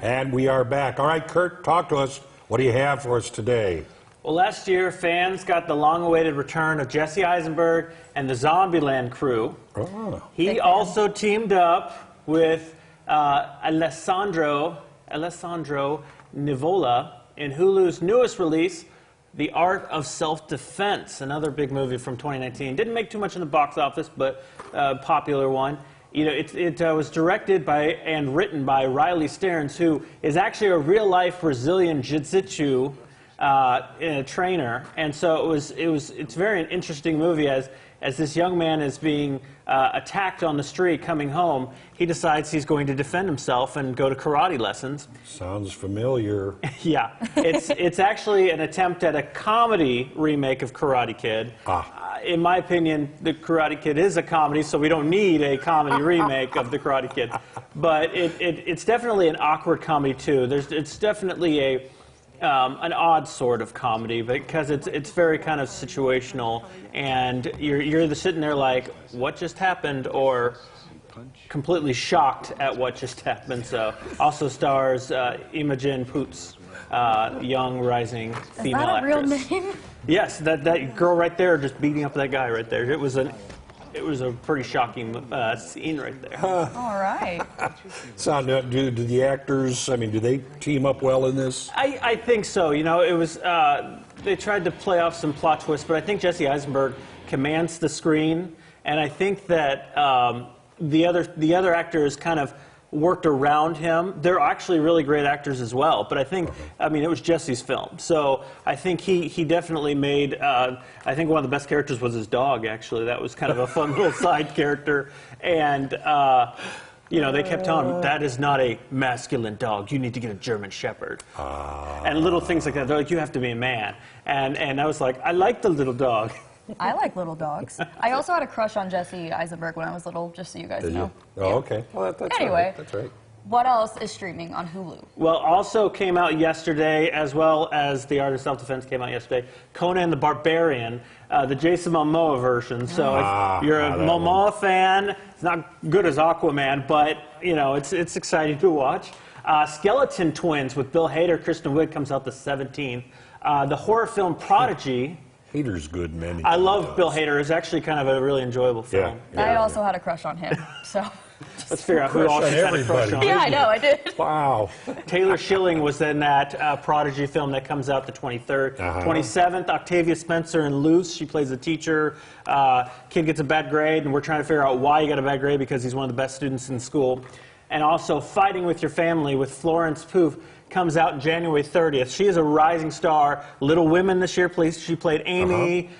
And we are back. All right, Kurt, talk to us. What do you have for us today? Well, last year, fans got the long-awaited return of Jesse Eisenberg and the Zombieland crew. Oh. He also teamed up with Alessandro Nivola in Hulu's newest release, The Art of Self-Defense, another big movie from 2019. Didn't make too much in the box office, but a popular one. You know, it was directed by and written by Riley Stearns, who is actually a real-life Brazilian jiu-jitsu trainer, and so it's very an interesting movie as this young man is being attacked on the street coming home. He decides he's going to defend himself and go to karate lessons. Sounds familiar. Yeah, it's actually an attempt at a comedy remake of Karate Kid. In my opinion, the Karate Kid is a comedy, so we don't need a comedy remake of the Karate Kid. But it's definitely an awkward comedy too. It's definitely an odd sort of comedy because it's very kind of situational, and you're either sitting there like, what just happened, or completely shocked at what just happened. So also stars Imogen Poots, young rising female actress. Is that a real name? Yes, that girl right there just beating up that guy right there. It was a pretty shocking scene right there. All right. So, do the actors, I mean, do they team up well in this? I think so. You know, it was, they tried to play off some plot twists, but I think Jesse Eisenberg commands the screen, and I think that the other actors kind of worked around him. They're actually really great actors as well, but I think, I mean, it was Jesse's film, so I think he definitely made, I think one of the best characters was his dog, actually. That was kind of a fun little side character, and, you know, they kept telling him, that is not a masculine dog, you need to get a German Shepherd. And little things like that. They're like, you have to be a man. And I was like, I like the little dog. I like little dogs. I also had a crush on Jesse Eisenberg when I was little, just so you guys know. Oh, yeah. Okay. Well, that's anyway, right. That's right. What else is streaming on Hulu? Well, also came out yesterday, as well as The Art of Self-Defense came out yesterday, Conan the Barbarian, the Jason Momoa version. So if you're a Momoa fan, it's not good as Aquaman, but, you know, it's exciting to watch. Skeleton Twins with Bill Hader, Kristen Wiig comes out the 17th. The horror film Prodigy. Hader's good, man. I love Bill Hader. It's actually kind of a really enjoyable film. Yeah. I also had a crush on him, so... Let's figure out who all she's had a crush on. Yeah, I know, I did. Wow. Taylor Schilling was in that Prodigy film that comes out the 23rd. 27th, Octavia Spencer in Loose. She plays a teacher. Kid gets a bad grade, and we're trying to figure out why he got a bad grade, because he's one of the best students in school. And also Fighting with Your Family with Florence Pugh comes out January 30th. She is a rising star. Little Women this year, she played Amy.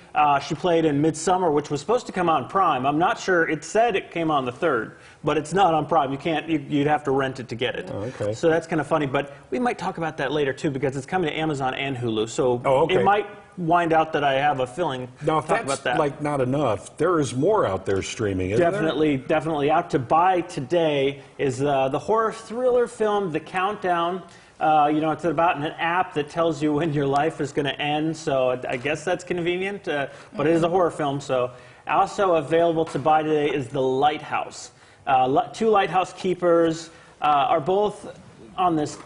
She played in Midsummer, which was supposed to come out on Prime. I'm not sure. It said it came on the 3rd, but it's not on Prime. You can't. You'd have to rent it to get it. Okay. So that's kind of funny. But we might talk about that later too, because it's coming to Amazon and Hulu. So it might wind out that I have a feeling. Now, if that's like not enough, there is more out there streaming, isn't there? Definitely. Out to buy today is the horror thriller film The Countdown. You know, it's about an app that tells you when your life is going to end, so I guess that's convenient, but it is a horror film. So also available to buy today is The Lighthouse. Two lighthouse keepers are both on this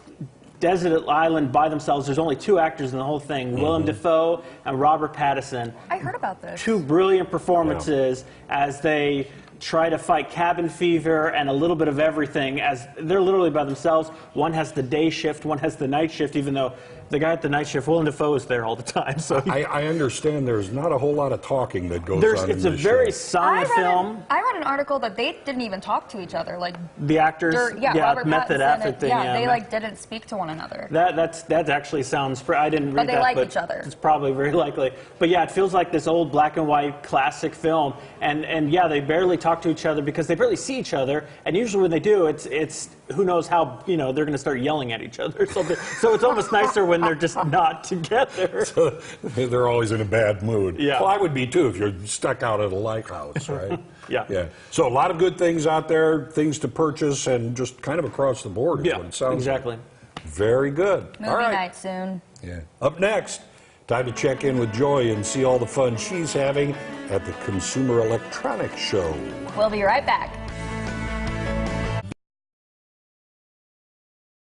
desert island by themselves. There's only two actors in the whole thing, Willem Dafoe and Robert Pattinson. I heard about this. Two brilliant performances as they try to fight cabin fever and a little bit of everything, as they're literally by themselves. One has the day shift, one has the night shift, even though the guy at the night shift, Willem Dafoe, is there all the time. So I understand there's not a whole lot of talking that goes on. It's a very silent film. I read an article that they didn't even talk to each other. Like the actors, Robert method acting thing. Yeah, they like didn't speak to one another. That actually sounds. I didn't read that, but they like each other. It's probably very likely. But yeah, it feels like this old black and white classic film. And yeah, they barely talk to each other because they barely see each other. And usually when they do, it's who knows how they're going to start yelling at each other. So it's almost nicer when they're just not together. So they're always in a bad mood. Yeah. Well, I would be too if you're stuck out at a lighthouse, right? Yeah. So a lot of good things out there, things to purchase, and just kind of across the board is what it sounds exactly. like. Very good. Movie night soon. Yeah. Up next, time to check in with Joy and see all the fun she's having at the Consumer Electronics Show. We'll be right back.